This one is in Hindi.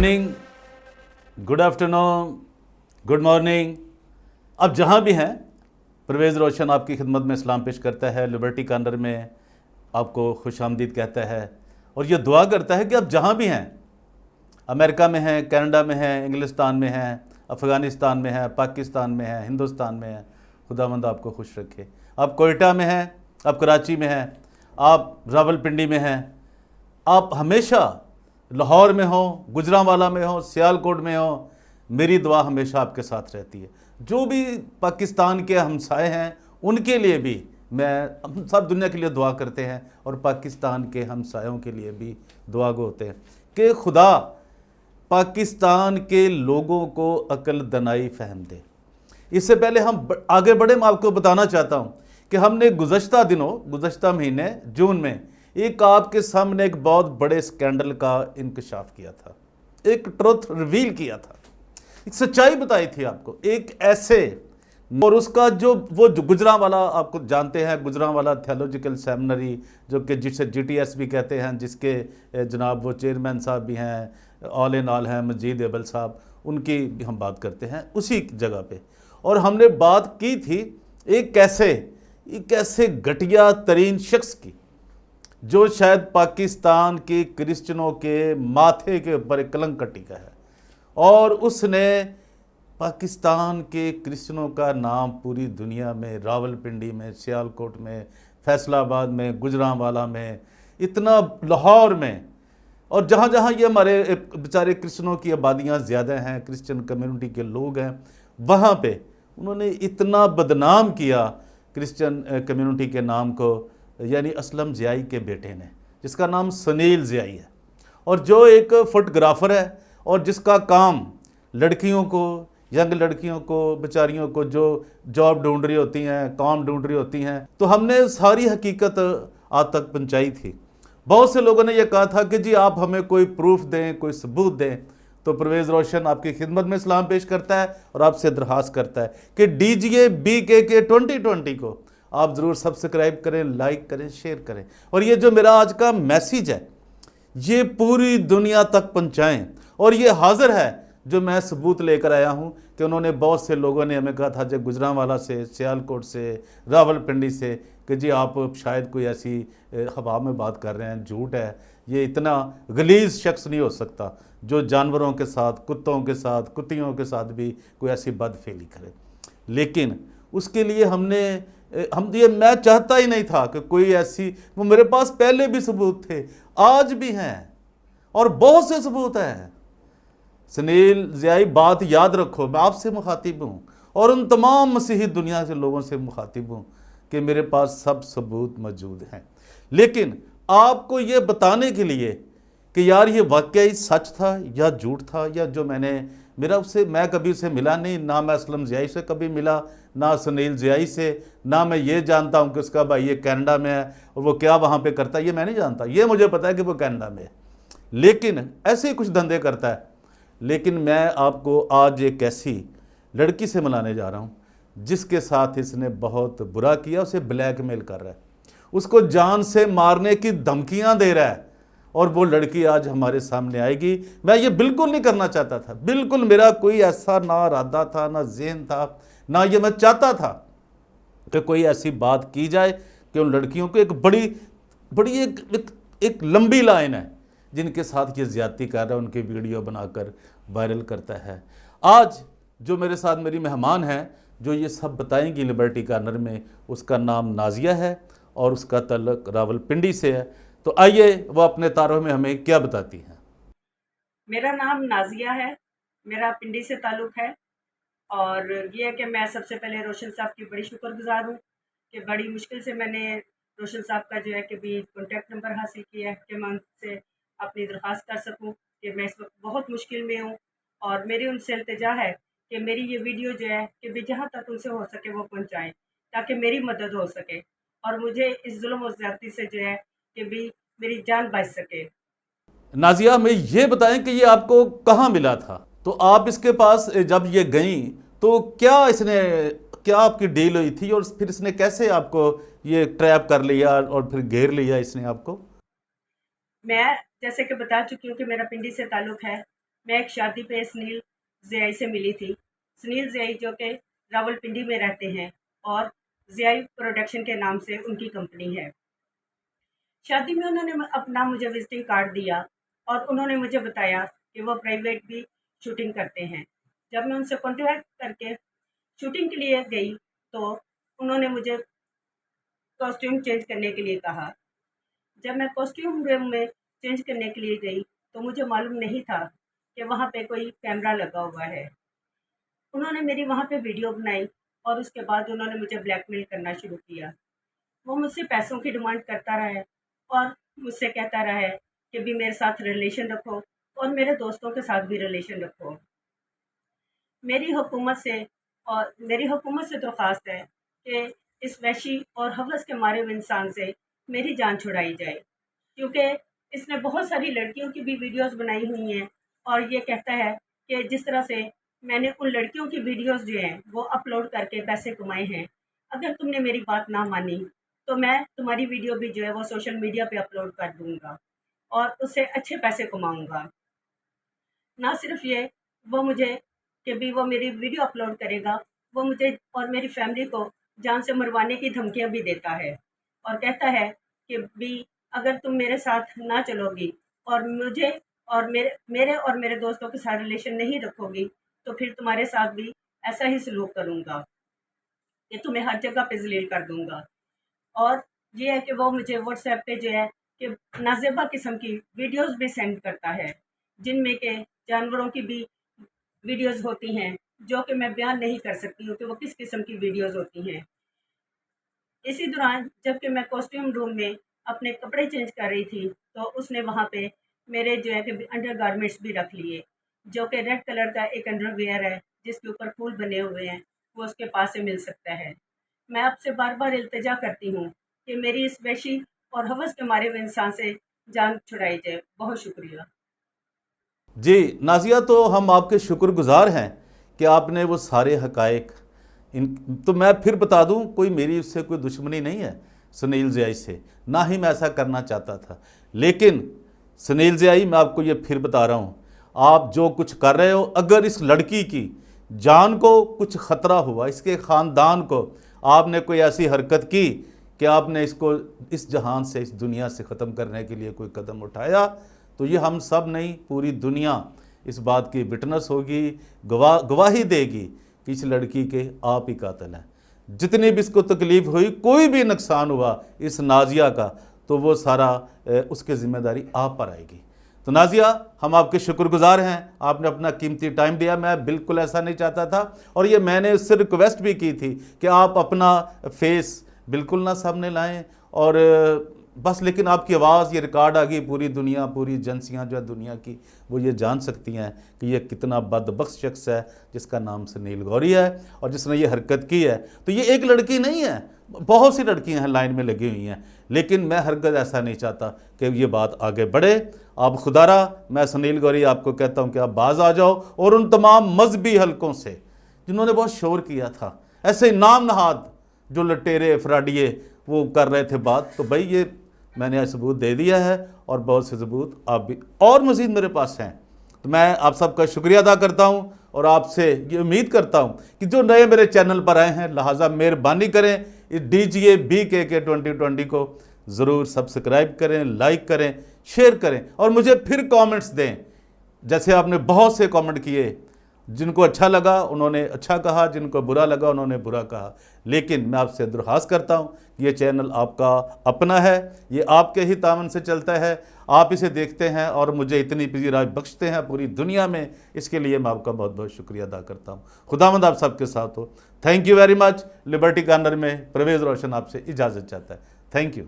Evening, good afternoon, good morning. आप जहाँ भी हैं, परवेज़ रोशन आपकी खिदमत में सलाम पेश करता है। लिबर्टी कॉर्नर में आपको खुशामदीद कहता है और ये दुआ करता है कि आप जहाँ भी हैं, अमेरिका में हैं, कनाडा में हैं, इंग्लिस्तान में हैं, अफ़गानिस्तान में हैं, पाकिस्तान में हैं, हिंदुस्तान में हैं, खुदावंद आपको खुश रखे। आप कोयटा में हैं, आप कराची में हैं, आप रावलपिंडी में हैं, आप हमेशा लाहौर में हो, गुजरांवाला में हो, सियालकोट में हो, मेरी दुआ हमेशा आपके साथ रहती है। जो भी पाकिस्तान के हमसाए हैं उनके लिए भी हम सब दुनिया के लिए दुआ करते हैं और पाकिस्तान के हमसायों के लिए भी दुआ गो होते हैं कि खुदा पाकिस्तान के लोगों को अक्ल दनाई फहम दे। इससे पहले हम आगे बढ़े, मैं आपको बताना चाहता हूँ कि हमने गुज़श्ता महीने जून में एक आपके सामने एक बहुत बड़े स्कैंडल का इंकशाफ किया था, एक ट्रुथ रिवील किया था, एक सच्चाई बताई थी आपको, एक ऐसे, और उसका जो गुजरांवाला, आपको जानते हैं गुजरांवाला थियोलॉजिकल सेमिनरी, जो कि जिसे GTS भी कहते हैं, जिसके जनाब वो चेयरमैन साहब भी हैं, ऑल इन ऑल हैं मजीद एबल साहब, उनकी भी हम बात करते हैं उसी जगह पे। और हमने बात की थी एक ऐसे घटिया तरीन शख्स की जो शायद पाकिस्तान के क्रिश्चियनों के माथे के ऊपर एक कलंक टिका है और उसने पाकिस्तान के क्रिश्चियनों का नाम पूरी दुनिया में, रावलपिंडी में, सियालकोट में, फैसलाबाद में, गुजरांवाला में, इतना लाहौर में, और जहाँ जहाँ ये हमारे बेचारे क्रिश्चियनों की आबादियाँ ज़्यादा हैं, क्रिश्चियन कम्युनिटी के लोग हैं, वहाँ पे उन्होंने इतना बदनाम किया क्रिश्चियन कम्युनिटी के नाम को, यानी असलम ज़ियाई के बेटे ने, जिसका नाम सुनील ज़ियाई है और जो एक फोटोग्राफ़र है और जिसका काम लड़कियों को, यंग लड़कियों को, बेचारियों को जो जॉब ढूंढ रही होती हैं, काम ढूंढ रही होती हैं, तो हमने सारी हकीकत आप तक पहुंचाई थी। बहुत से लोगों ने यह कहा था कि जी आप हमें कोई प्रूफ दें, कोई सबूत दें। तो परवेज़ रोशन आपकी खिदमत में सलाम पेश करता है और आपसे दरख्वास्त करता है कि DGA BKK 2020 को आप ज़रूर सब्सक्राइब करें, लाइक करें, शेयर करें, और ये जो मेरा आज का मैसेज है ये पूरी दुनिया तक पहुँचाएँ। और ये हाजिर है जो मैं सबूत लेकर आया हूँ कि उन्होंने, बहुत से लोगों ने हमें कहा था जो गुजरांवाला से, सियालकोट से, रावलपिंडी से, कि जी आप शायद कोई ऐसी हवा में बात कर रहे हैं, झूठ है, ये इतना गलीज़ शख्स नहीं हो सकता जो जानवरों के साथ, कुत्तों के साथ, कुत्तियों के साथ भी कोई ऐसी बदफेली करे। लेकिन उसके लिए मैं चाहता ही नहीं था कि कोई ऐसी, वो मेरे पास पहले भी सबूत थे, आज भी हैं और बहुत से सबूत हैं। सुनील ज़ियाई, बात याद रखो, मैं आपसे मुखातिब हूँ और उन तमाम मसीही दुनिया से लोगों से मुखातिब हूँ कि मेरे पास सब सबूत मौजूद हैं। लेकिन आपको ये बताने के लिए कि यार ये वाकई सच था या झूठ था, या जो मैं कभी उसे मिला नहीं, ना मैं असलम ज़ियाई से कभी मिला, ना सुनील ज़ियाई से, ना मैं ये जानता हूँ कि उसका भाई ये कनाडा में है और वो क्या वहाँ पे करता है, ये मैं नहीं जानता। ये मुझे पता है कि वो कनाडा में है, लेकिन ऐसे ही कुछ धंधे करता है। लेकिन मैं आपको आज एक ऐसी लड़की से मिलाने जा रहा हूँ जिसके साथ इसने बहुत बुरा किया, उसे ब्लैकमेल कर रहा है, उसको जान से मारने की धमकियाँ दे रहा है, और वो लड़की आज हमारे सामने आएगी। मैं ये बिल्कुल नहीं करना चाहता था, बिल्कुल मेरा कोई ऐसा ना इरादा था, ना ज़हन था, ना ये मैं चाहता था कि कोई ऐसी बात की जाए कि उन लड़कियों को एक लंबी लाइन है जिनके साथ ये ज़्यादती कर रहा है, उनके वीडियो बनाकर वायरल करता है। आज जो मेरे साथ मेरी मेहमान हैं जो ये सब बताएंगी लिबर्टी कॉर्नर में, उसका नाम नाजिया है और उसका तल्लुक रावलपिंडी से है। तो आइए वो अपने तारों में हमें क्या बताती हैं। मेरा नाम नाजिया है, मेरा पिंडी से ताल्लुक़ है, और ये है कि मैं सबसे पहले रोशन साहब की बड़ी शुक्रगुजार हूँ कि बड़ी मुश्किल से मैंने रोशन साहब का जो है कि भी कॉन्टैक्ट नंबर हासिल किया है कि मैं उनसे अपनी दरख्वास्त कर सकूँ कि मैं इस वक्त बहुत मुश्किल में हूँ, और मेरी उनसे इल्तिजा है कि मेरी ये वीडियो जो है कि भी जहाँ तक उनसे हो सके वो पहुँचाएँ ताकि मेरी मदद हो सके और मुझे इस जुल्म और ज़्यादती से जो है कि भी मेरी जान बच सके। नाजिया, हमें ये बताएं कि ये आपको कहाँ मिला था, तो आप इसके पास जब ये गई तो क्या आपकी डील हुई थी और फिर इसने कैसे आपको ये ट्रैप कर लिया और फिर घेर लिया इसने आपको? मैं जैसे कि बता चुकी हूँ कि मेरा पिंडी से ताल्लुक़ है, मैं एक शादी पे सुनील ज़ियाई से मिली थी। सुनील ज़ियाई जो कि रावलपिंडी में रहते हैं और ज़ियाई प्रोडक्शन के नाम से उनकी कंपनी है। शादी में उन्होंने अपना मुझे विजिटिंग कार्ड दिया और उन्होंने मुझे बताया कि वो प्राइवेट भी शूटिंग करते हैं। जब मैं उनसे कॉन्टैक्ट करके शूटिंग के लिए गई तो उन्होंने मुझे कॉस्ट्यूम चेंज करने के लिए कहा। जब मैं कॉस्ट्यूम रूम में चेंज करने के लिए गई तो मुझे मालूम नहीं था कि वहाँ पे कोई कैमरा लगा हुआ है। उन्होंने मेरी वहाँ पे वीडियो बनाई और उसके बाद उन्होंने मुझे ब्लैकमेल करना शुरू किया। वो मुझसे पैसों की डिमांड करता रहा है और मुझसे कहता रहा है कि भी मेरे साथ रिलेशन रखो और मेरे दोस्तों के साथ भी रिलेशन रखो। मेरी हुकूमत से दरख्वास्त है कि इस वहशी और हवस के मारे हुए इंसान से मेरी जान छुड़ाई जाए, क्योंकि इसने बहुत सारी लड़कियों की भी वीडियोस बनाई हुई हैं और ये कहता है कि जिस तरह से मैंने उन लड़कियों की वीडियोस जो हैं वो अपलोड करके पैसे कमाए हैं, अगर तुमने मेरी बात ना मानी तो मैं तुम्हारी वीडियो भी जो है वो सोशल मीडिया पे अपलोड कर दूँगा और उससे अच्छे पैसे कमाऊँगा। ना सिर्फ ये, वो मुझे कि भी वो मेरी वीडियो अपलोड करेगा, वो मुझे और मेरी फैमिली को जान से मरवाने की धमकियाँ भी देता है और कहता है कि भी अगर तुम मेरे साथ ना चलोगी और मुझे और मेरे और मेरे दोस्तों के साथ रिलेशन नहीं रखोगी तो फिर तुम्हारे साथ भी ऐसा ही सलूक करूँगा कि तुम्हें हर जगह पे ज़लील कर दूँगा। और ये है कि वो मुझे व्हाट्सएप पे जो है कि नाज़ेबा किस्म की वीडियोस भी सेंड करता है, जिनमें के जानवरों की भी वीडियोस होती हैं, जो कि मैं बयान नहीं कर सकती हूँ कि वो किस किस्म की वीडियोस होती हैं। इसी दौरान जबकि मैं कॉस्ट्यूम रूम में अपने कपड़े चेंज कर रही थी तो उसने वहाँ पे मेरे जो है कि अंडरगारमेंट्स भी रख लिए, जो कि रेड कलर का एक अंडरवियर है जिसके ऊपर फूल बने हुए हैं, वो उसके पास से मिल सकता है। मैं आपसे बार बार इल्तिजा करती हूँ कि मेरी इस वहशी और हवस के मारे हुए इंसान से जान छुड़ाई जाए। बहुत शुक्रिया। जी नाजिया, तो हम आपके शुक्रगुजार हैं कि आपने वो सारे हकायक इन तो मैं फिर बता दूं, कोई मेरी उससे कोई दुश्मनी नहीं है सुनील ज़ियाई से, ना ही मैं ऐसा करना चाहता था। लेकिन सुनील ज़ियाई, मैं आपको ये फिर बता रहा हूँ, आप जो कुछ कर रहे हो, अगर इस लड़की की जान को कुछ ख़तरा हुआ, इसके ख़ानदान को, आपने कोई ऐसी हरकत की कि आपने इसको इस जहान से, इस दुनिया से ख़त्म करने के लिए कोई कदम उठाया, तो ये हम सब नहीं, पूरी दुनिया इस बात की विटनेस होगी, गवाही देगी कि इस लड़की के आप ही कातिल हैं। जितनी भी इसको तकलीफ़ हुई, कोई भी नुकसान हुआ इस नाजिया का, तो वो सारा उसकी ज़िम्मेदारी आप पर आएगी। तो नाजिया, हम आपके शुक्रगुजार हैं, आपने अपना कीमती टाइम दिया। मैं बिल्कुल ऐसा नहीं चाहता था और ये मैंने उससे रिक्वेस्ट भी की थी कि आप अपना फेस बिल्कुल ना सामने लाएं और बस, लेकिन आपकी आवाज़, ये रिकॉर्ड आ गई, पूरी दुनिया, पूरी एजेंसियाँ जो है दुनिया की, वो ये जान सकती हैं कि ये कितना बदबख्त शख्स है जिसका नाम सुनील गौरी है और जिसने ये हरकत की है। तो ये एक लड़की नहीं है, बहुत सी लड़कियां हैं लाइन में लगी हुई हैं, लेकिन मैं हरगज़ ऐसा नहीं चाहता कि ये बात आगे बढ़े। आप खुदारा, मैं सुनील गौरी आपको कहता हूँ कि आप बाज़ आ जाओ और उन तमाम मजहबी हलकों से जिन्होंने बहुत शोर किया था, ऐसे नाम नहाद जो लटेरे फ्राडिये वो कर रहे थे बात, तो भाई ये मैंने आज सबूत दे दिया है और बहुत से सबूत आप भी और मज़ीद मेरे पास हैं। तो मैं आप सबका शुक्रिया अदा करता हूँ और आपसे ये उम्मीद करता हूँ कि जो नए मेरे चैनल पर आए हैं, लिहाजा मेहरबानी करें इस DGA BKK 2020 को ज़रूर सब्सक्राइब करें, लाइक करें, शेयर करें और मुझे फिर कमेंट्स दें। जैसे आपने बहुत से कमेंट किए, जिनको अच्छा लगा उन्होंने अच्छा कहा, जिनको बुरा लगा उन्होंने बुरा कहा, लेकिन मैं आपसे दरख्वास्त करता हूँ कि ये चैनल आपका अपना है, ये आपके ही तावन से चलता है, आप इसे देखते हैं और मुझे इतनी पजीराई बख्शते हैं पूरी दुनिया में, इसके लिए मैं आपका बहुत बहुत शुक्रिया अदा करता हूँ। खुदावंद आप सबके साथ हो। Thank you very much. Liberty corner में परवेज़ रोशन आपसे इजाज़त चाहता है। Thank you.